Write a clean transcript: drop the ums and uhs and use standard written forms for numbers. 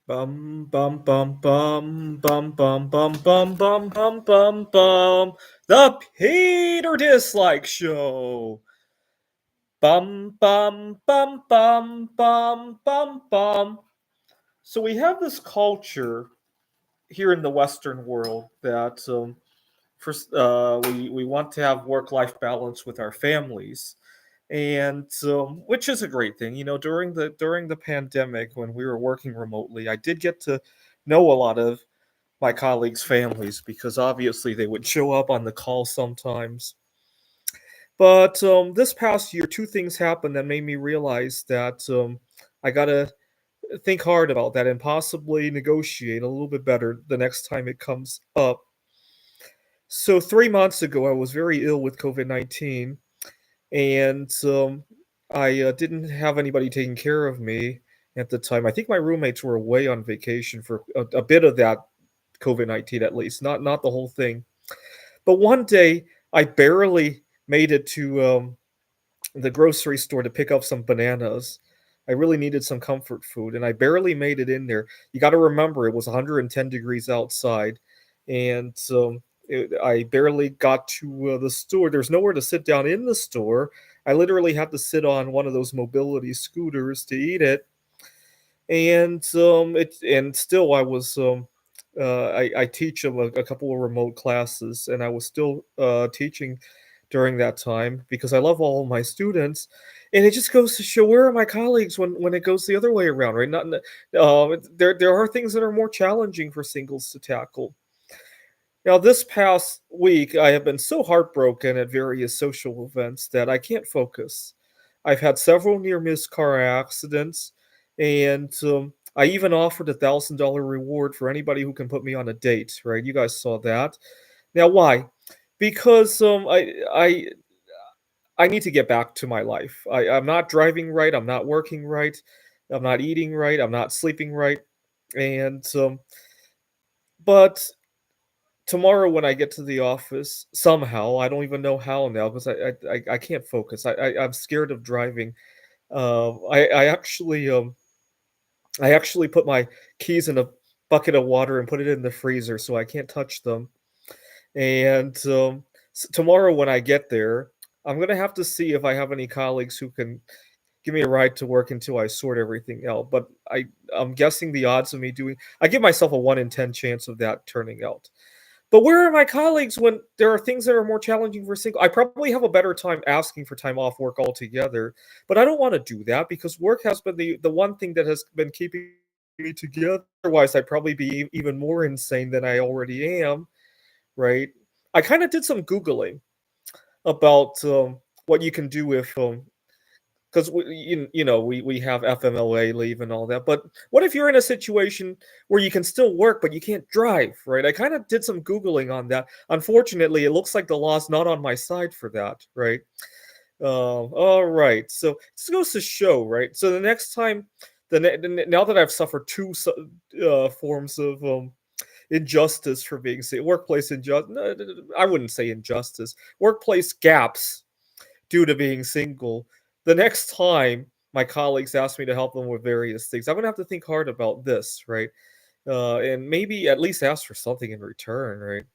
Bum bum bum bum bum bum bum bum bum bum bum bum. The Peter Dislike Show. Bum bum bum bum bum bum bum. So we have this culture here in the Western world that first we want to have work-life balance with our families, and which is a great thing. During the pandemic when we were working remotely, I did get to know a lot of my colleagues' families because obviously they would show up on the call sometimes. But this past year, two things happened that made me realize that I gotta think hard about that and possibly negotiate a little bit better the next time it comes up. So 3 months ago, I was very ill with COVID-19, and I didn't have anybody taking care of me at the time. I think my roommates were away on vacation for a bit of that COVID-19, at least, not the whole thing. But one day, I barely made it to the grocery store to pick up some bananas. I really needed some comfort food, and I barely made it in there. You got to remember, it was 110 degrees outside, and I barely got to the store. There's nowhere to sit down in the store. I literally had to sit on one of those mobility scooters to eat it, and still I was I teach a couple of remote classes, and I was still teaching during that time because I love all my students, and it just goes to show where are my colleagues when it goes the other way around, right? Not there are things that are more challenging for singles to tackle. Now, this past week, I have been so heartbroken at various social events that I can't focus. I've had several near miss car accidents, and I even offered $1,000 reward for anybody who can put me on a date, right? You guys saw that. Now, why? Because I need to get back to my life. I'm not driving right. I'm not working right. I'm not eating right. I'm not sleeping right. And but tomorrow when I get to the office, somehow I don't even know how now because I can't focus. I'm scared of driving. I actually put my keys in a bucket of water and put it in the freezer so I can't touch them. And tomorrow when I get there, I'm gonna have to see if I have any colleagues who can give me a ride to work until I sort everything out. But I'm guessing the odds of me doing I give myself a 1 in 10 chance of that turning out. But where are my colleagues when there are things that are more challenging for single? I probably have a better time asking for time off work altogether, but I don't want to do that because work has been the one thing that has been keeping me together. Otherwise, I'd probably be even more insane than I already am, right? I kind of did some googling about what you can do if because we have FMLA leave and all that. But what if you're in a situation where you can still work but you can't drive, right? I kind of did some googling on that. Unfortunately, it looks like the law's not on my side for that, right? All right. So this goes to show, right? So the next time, now that I've suffered two forms of injustice for being sick, workplace injustice. No, I wouldn't say injustice. Workplace gaps due to being single. The next time my colleagues ask me to help them with various things, I'm gonna have to think hard about this, right? And maybe at least ask for something in return, right?